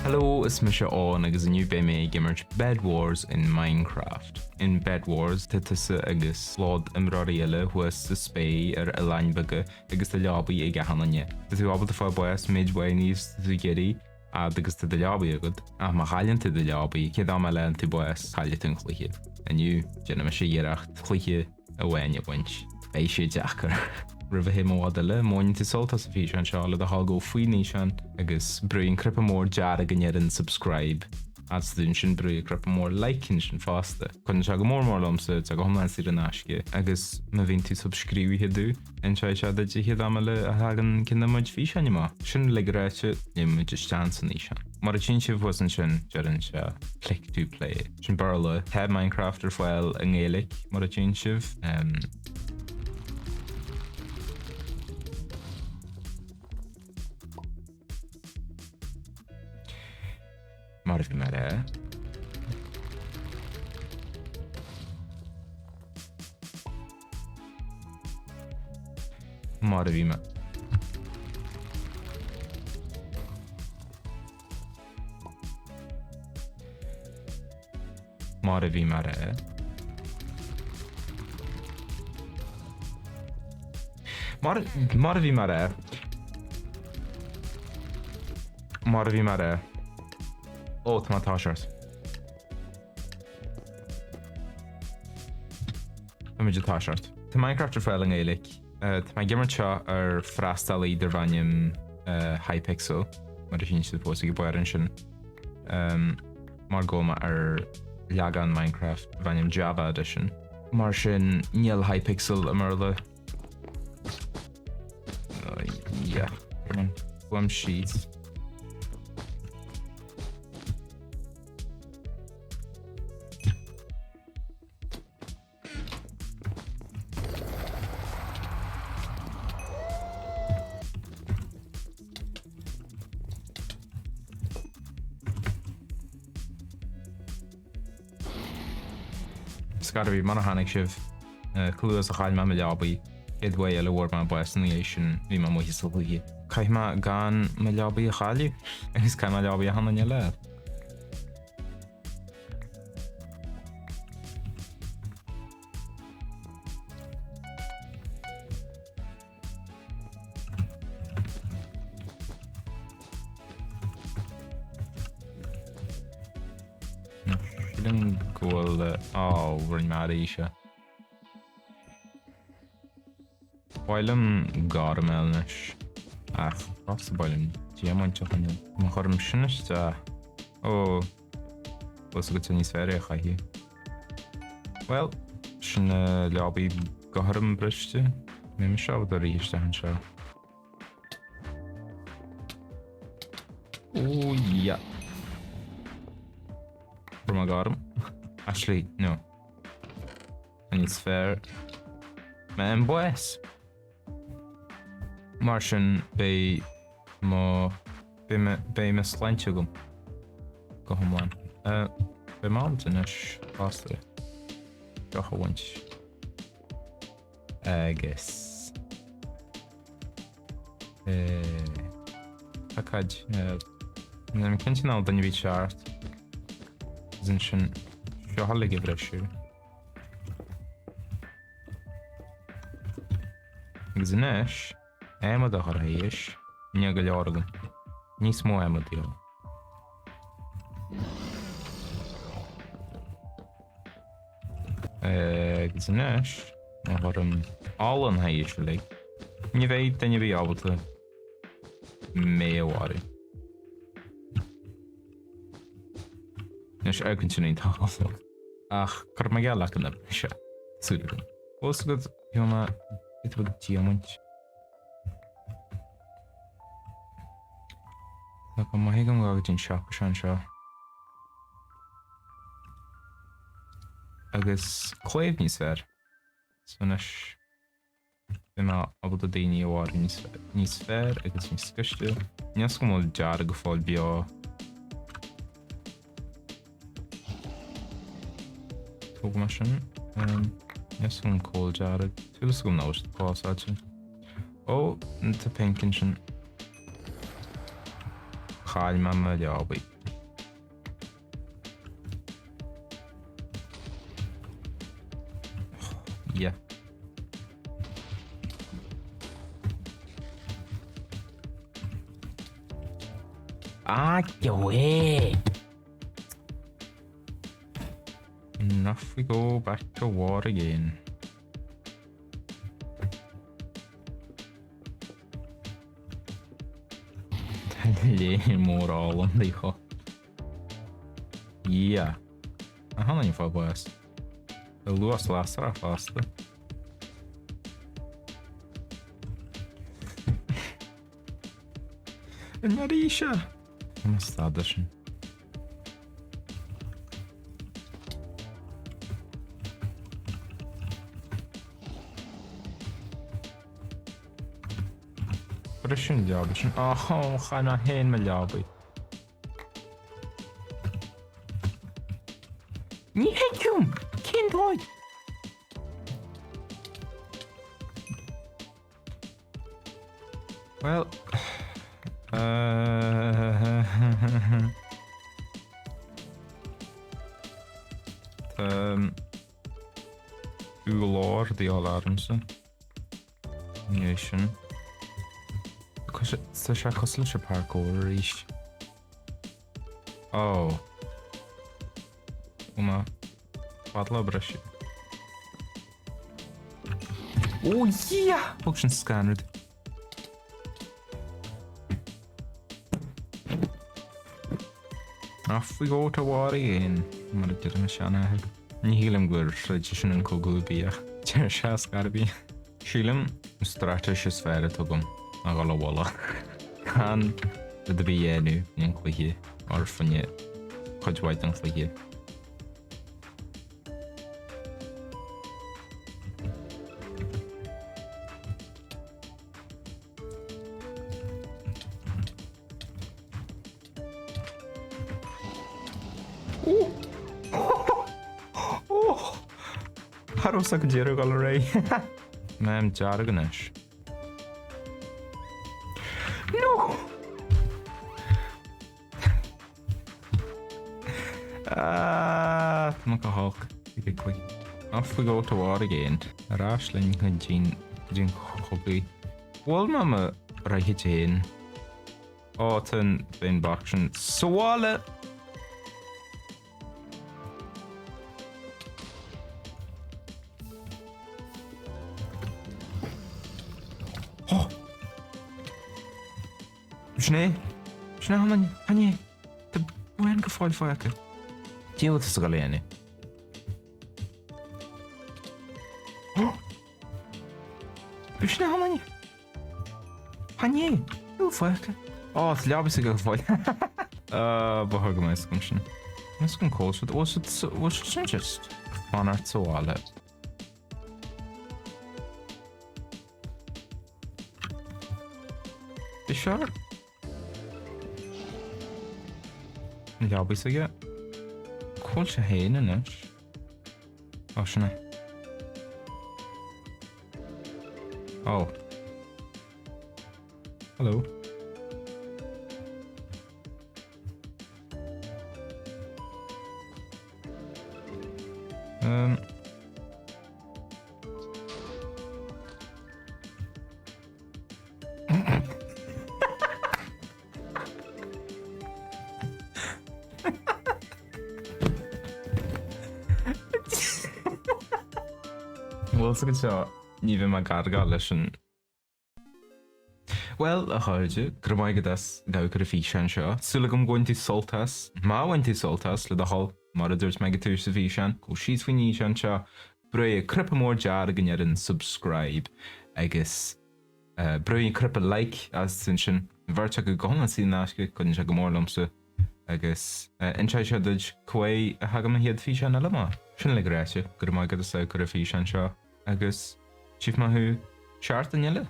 Hello, is mis Eoghan agus inniu be mé gimmert Bed Wars in Minecraft. In Bed Wars, titasa agus slod imráí eile huas sa spé a lainbaga agus de leabaí ag gahananne. Tú abal de fá buas midway níos tú geri agus de leabaí agad a má chaillan de leabaí cé dá le tú buas chaillan chluiche. Inniu, jenna me sé dhéireacht chluiche a bhaine buint. Bé sé deacair. Rih hé mód eile móin tú soltas a fí an seála a hall go faoine sean agus brúin cripa mór deara gnéan subscribe as dún sin brú cripa mór likin sin fásta. Chun se go mór lomsa a go homlan si an asce agus me vín tú subscribí headú an se se de hiad amile a hagan cinna muid fí seanne má. Sin leráite muid stansan í sean. Mar a sin si bhsan sin dearan se click to play. Sin barla heb Minecraft ar fáil an eile mar a sin sibh. Mar bhí mar Mar bhí mar Mar bhí mar Mar bhí mar Mar bhí mar Oh, tá táisiart. Tá muid táisiart. Tá Minecraft ar fáil an éile. Tá gimmert seo ar freastal idir bhainnim Hypixel, mar a sin si bósa go buireann sin. Mar goma ar Eoghan Minecraft bhainnim Java edition. Mar sin níl Hypixel a marla. Yeah, buam sheets. Gotta be monohanic shiv cluiche a chail me leabaí idhfu eile bhór me buasna sin bhí me muí sulí. Caith me gan me leabaí a chailú agus cai me leabaí a hananne le. Didn't go we're mad Aisha. Boilum garmelnish. What's the boilum? Diamond chocolate. Maharm shinista. Oh, what's good to Nisveria Hahi? Well, shin lobby gaharm brishte. Mimshaw the reach the hanshaw. Oh, yeah. From a garden. Actually, no. And it's fair. Man, boys. Martian bay mo bay miss Lanchugum. Go home one. By mountainish faster. Go a winch. Agus. Pakaj. I'm continuing out the new chart. Zin sin seo hallige breisiú. Agus inis, éimad a thairgéis, ní go leorgan. Níos mó éimad díol. Agus inis, má tharm álan thaigéis le. Ní bheith daine bhí ábalta méháirí. Nes Eoghan sin í táil. Ach, chuir me geall lecan na se. Súdagan. Os go hioma it bud diamond. Na go mai gam gagad in seach sean seo. Agus chléimh níos fearr. So nes bhí me abal a daoine óhhair níos fearr agus níos scuiste. Níos go móil deara go fáil beo. Machine yes one cool jarred two school knows pass actually oh the pinkin chail me leabaí Ah, get away! And off we go back to war again. Lehen more all on the hot. Yeah. I don't know if I was. The Lewis last are faster. Marisha! I'm a stadischen. Brischen jobischen. Oh, khana hen me lobby. Ni hekum! Kind hoy! Well, Bhuel the alarms. Nation. Because it's a cluiche parkour ish. Oh. Uma. Padla brush. Oh yeah! Function scanned. Off we go to war again. I'm gonna get him a shana. Nihilum gur tradition and kogubia. Chershas gotta be. Shilum strategisch sfære togum. Agala walla. Can the be enu in cluiche or funny. Hodge white and cluiche. Harosa gajero gallery. Ma'am jargonish. No. Makahawk. Quickly. Off we go to war again. Rashling and Jean hobby. Well, Mama, right Jane. Autumn bin boxing. Swallow. Oh! Schnee? Schnee haben wir. Der Bhuel gefällt vorher. Die wird es alleine. Oh! Wie schnell haben wir? Hanie, du vorher. Oh, das glaube ich sogar gefällt. Woher gemeint kommt schon? Was kann kosten? Was ist just? Man hat so alle. You sure? Ja, aber ich sage, coolste Hähne, nicht? Oh, schnell. Oh. Hallo. Well, so good even my gargalation. Well, a hodge, Gramagas, Gaucrafishan shaw, Sulagum going to Saltas, Ma went to Saltas, Le the Hall, Moraders Magatus Vishan, Coshis Finishan shaw, Bray Cripamore jargon and subscribe. Agus, Bray Crippa like as Sinshan, Verchak Gona see Nashka, couldn't shag more lumsa. Agus, Enchai Shadage, Quay, a Hagam head Fishan Alama. Shinle Gracia, Gramagas Gaucrafishan shaw, Agus, Chief Mahu, Chart and Yellow.